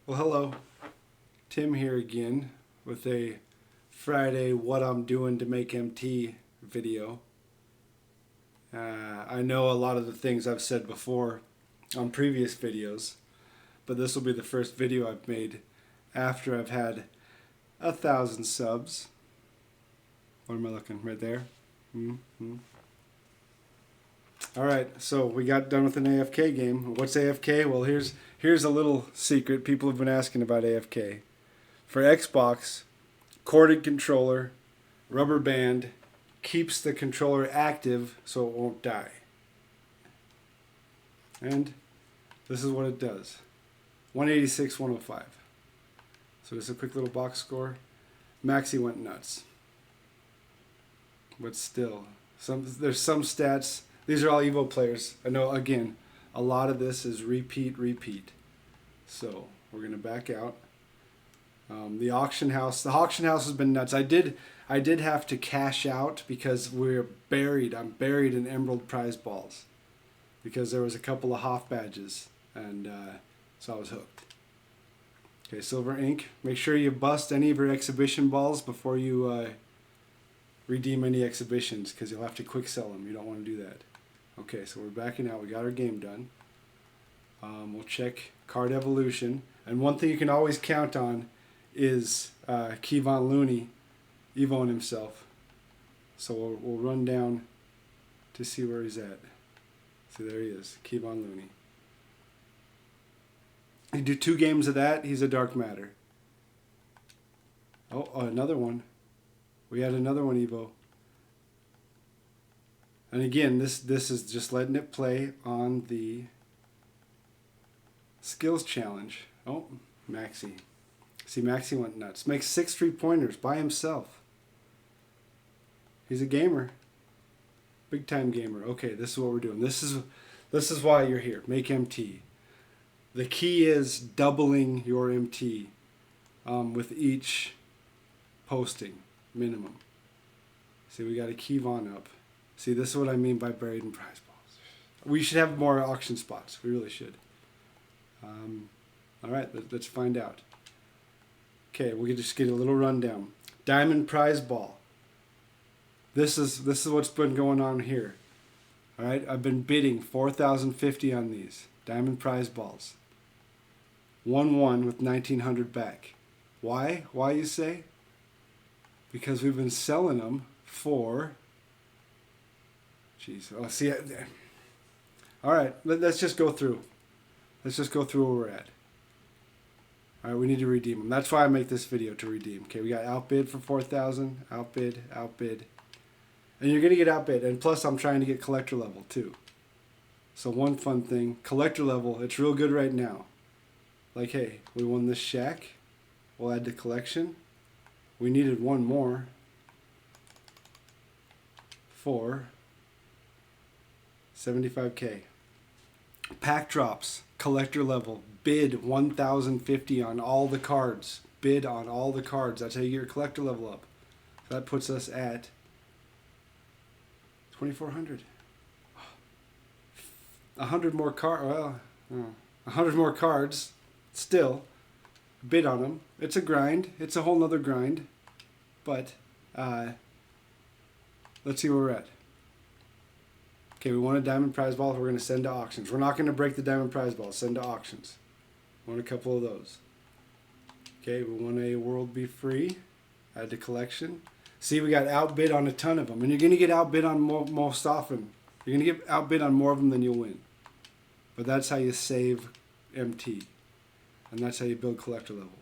Well, hello. Tim here again with a Friday what I'm doing to make MT video. I know a lot of the things I've said before on previous videos, but this will be the first video I've made after I've had 1,000 subs. What am I looking? Right there? Alright, so we got done with an AFK game. What's AFK? Well, here's a little secret people have been asking about AFK. For Xbox, corded controller, rubber band, keeps the controller active so it won't die. And this is what it does. 186, 105. So just a quick little box score. Maxi went nuts. But still, there's some stats. These are all Evo players. I know, again, a lot of this is repeat. So we're going to back out. The auction house has been nuts. I did have to cash out because I'm buried in Emerald prize balls because there was a couple of Hoff badges, and so I was hooked. Okay, Silver Ink. Make sure you bust any of your exhibition balls before you redeem any exhibitions because you'll have to quick sell them. You don't want to do that. Okay, so we're backing out. We got our game done. We'll check card evolution, and one thing you can always count on is Kevon Looney Evoing himself. So we'll run down to see where he's at. See, there he is, Kevon Looney. You do 2 games of that, he's a dark matter. Oh, another one. We had another one Evo. And again, this is just letting it play on the skills challenge. Oh, Maxi. See, Maxi went nuts. Makes 6 3-pointers by himself. He's a gamer. Big time gamer. Okay, this is what we're doing. This is why you're here. Make MT. The key is doubling your MT with each posting minimum. See, we got a Kevon up. See, this is what I mean by buried in prize balls. We should have more auction spots. We really should. All right, let's find out. Okay, we'll just get a little rundown. Diamond prize ball. This is what's been going on here. All right, I've been bidding 4,050 on these diamond prize balls. 1-1 with 1,900 back. Why? Why, you say? Because we've been selling them for. Jeez. Oh, see. All right, let's just go through. Let's just go through where we're at. All right, we need to redeem them. That's why I make this video, to redeem. Okay, we got outbid for 4,000. Outbid. And you're going to get outbid. And plus, I'm trying to get collector level, too. So one fun thing, collector level, it's real good right now. Like, hey, we won this shack. We'll add to collection. We needed one more for 75K. Pack drops, collector level, bid 1,050 on all the cards. Bid on all the cards. That's how you get your collector level up. So that puts us at 2,400. 100 more cards. Well, 100 more cards. Still, bid on them. It's a grind. It's a whole nother grind. But let's see where we're at. Okay, we won a diamond prize ball. We're going to send to auctions. We're not going to break the diamond prize ball. Send to auctions. Won a couple of those. Okay, we won a World Be Free. Add to collection. See, we got outbid on a ton of them. And you're going to get outbid on most often. You're going to get outbid on more of them than you'll win. But that's how you save MT. And that's how you build collector level.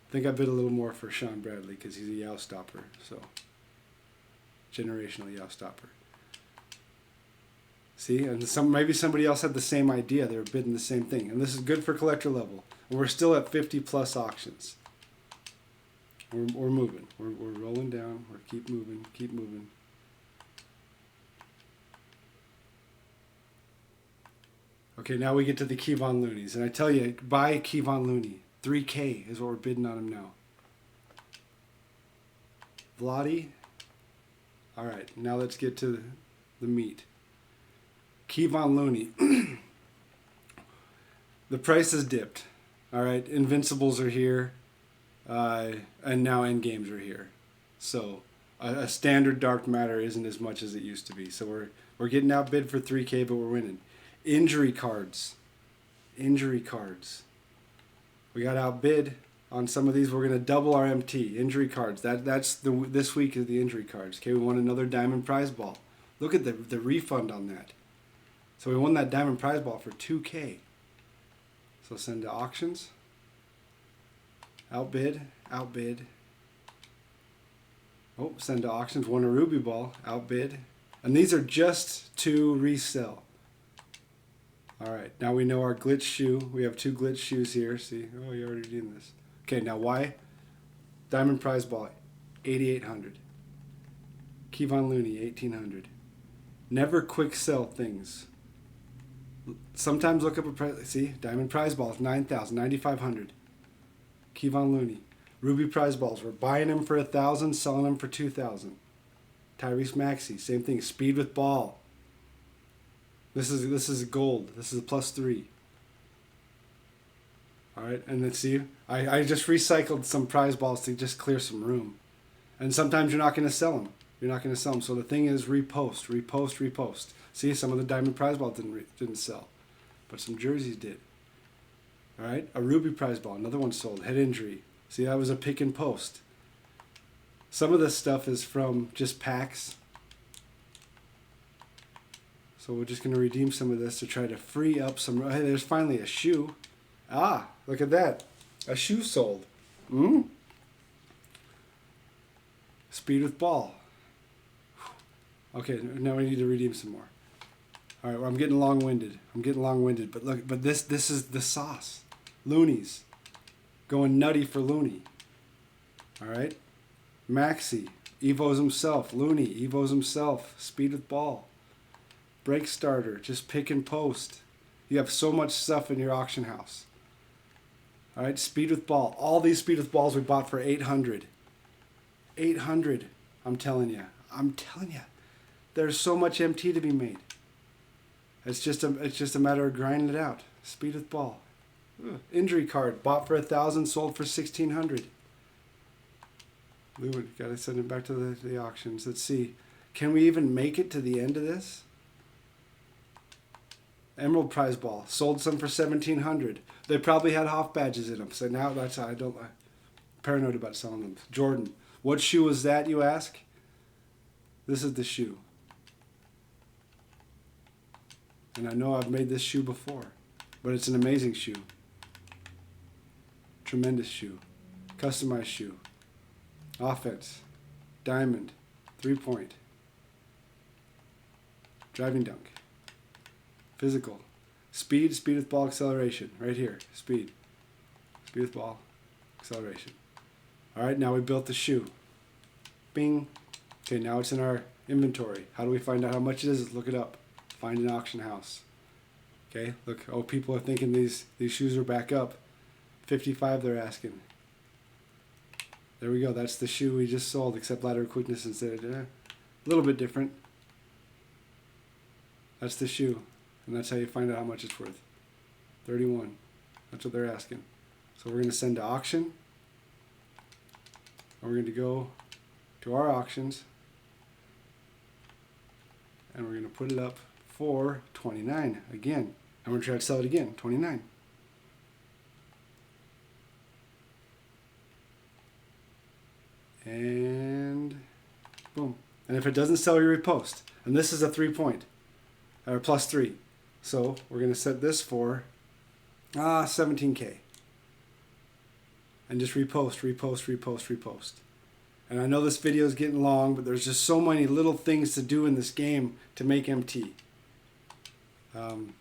I think I bid a little more for Sean Bradley because he's a Yow stopper. So, generational Yow stopper. See, and maybe somebody else had the same idea. They were bidding the same thing. And this is good for collector level. And we're still at 50 plus auctions. We're moving. We're rolling down. We're keep moving. Okay, now we get to the Kevon Loonies. And I tell you, buy Kevon Looney. 3K is what we're bidding on him now. Vladi. All right, now let's get to the meat. Kevon Looney. The price has dipped. All right, Invincibles are here, and now end games are here. So a standard dark matter isn't as much as it used to be. So we're getting outbid for 3K, but we're winning. Injury cards. Injury cards. We got outbid on some of these. We're gonna double our MT. Injury cards. That's this week is the injury cards. Okay, we won another diamond prize ball. Look at the refund on that. So we won that diamond prize ball for 2K. So send to auctions. Outbid, outbid. Oh, send to auctions. Won a ruby ball. Outbid. And these are just to resell. All right, now we know our glitch shoe. We have 2 glitch shoes here. See, oh, you already did this. Okay, now why? Diamond prize ball, 8,800. Kevon Looney, 1,800. Never quick sell things. Sometimes look up a price. See, diamond prize balls, 9,000, 9,500. Kevon Looney. Ruby prize balls, we're buying them for 1,000, selling them for 2,000. Tyrese Maxey, same thing. Speed with ball. This is gold. This is a +3. All right, and then see, I just recycled some prize balls to just clear some room. And sometimes you're not going to sell them. You're not going to sell them. So the thing is repost, repost, repost. See, some of the diamond prize balls didn't sell, but some jerseys did. All right, a ruby prize ball, another one sold. Head injury. See, that was a pick and post. Some of this stuff is from just packs. So we're just going to redeem some of this to try to free up some. Hey, there's finally a shoe. Ah, look at that. A shoe sold. Speed with ball. Okay, now we need to redeem some more. All right, well, I'm getting long-winded. But look, but this is the sauce. Loonies. Going nutty for Looney. All right. Maxey. Evo's himself. Looney. Evo's himself. Speed with ball. Break starter. Just pick and post. You have so much stuff in your auction house. All right. Speed with ball. All these speed with balls we bought for 800. 800. I'm telling you. There's so much MT to be made. It's just a matter of grinding it out. Speed with ball. Injury card. Bought for 1,000, sold for 1,600. We got to send it back to the auctions. Let's see. Can we even make it to the end of this? Emerald prize ball. Sold some for 1,700. They probably had Hoff badges in them. So now that's I'm paranoid about selling them. Jordan. What shoe was that, you ask? This is the shoe. And I know I've made this shoe before, but it's an amazing shoe. Tremendous shoe. Customized shoe. Offense. Diamond. 3-point. Driving dunk. Physical. Speed with ball, acceleration. Right here. Speed with ball, acceleration. All right, now we built the shoe. Bing. Okay, now it's in our inventory. How do we find out how much it is? Let's look it up. Find an auction house. Okay, look. Oh, people are thinking these shoes are back up. 55 they're asking. There we go. That's the shoe we just sold, except lateral quickness instead. A little bit different. That's the shoe, and that's how you find out how much it's worth. 31. That's what they're asking. So we're going to send to auction. And we're going to go to our auctions, and we're going to put it up for 29 again. And we're going to try to sell it again, 29. And boom. And if it doesn't sell, you repost. And this is a 3-point, or +3. So we're going to set this for 17K. And just repost. And I know this video is getting long, but there's just so many little things to do in this game to make MT. And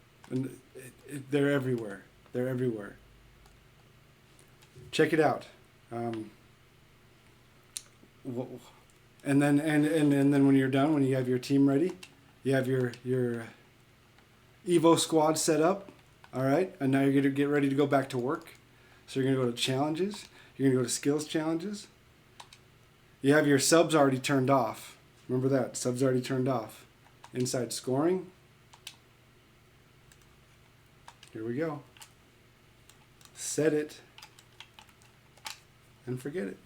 they're everywhere. Check it out. And then when you're done, when you have your team ready, you have your Evo squad set up. All right, and now you're going to get ready to go back to work. So you're going to go to challenges. You're going to go to skills challenges. You have your subs already turned off. Remember that. Subs already turned off. Inside scoring. Here we go. set it, and forget it.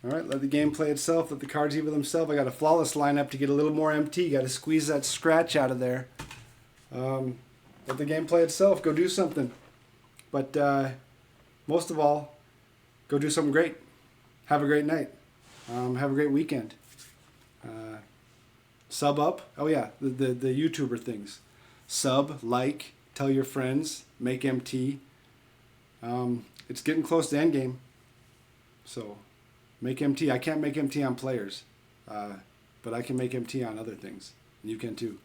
Alright, let the game play itself, let the cards heal themselves. I got a flawless lineup to get a little more MT. Got to squeeze that scratch out of there. Let the game play itself. Go do something. But most of all, go do something great. Have a great night. Have a great weekend. Sub up. Oh yeah, the YouTuber things. Sub, like, tell your friends, make MT. It's getting close to endgame. So make MT. I can't make MT on players, but I can make MT on other things. You can too.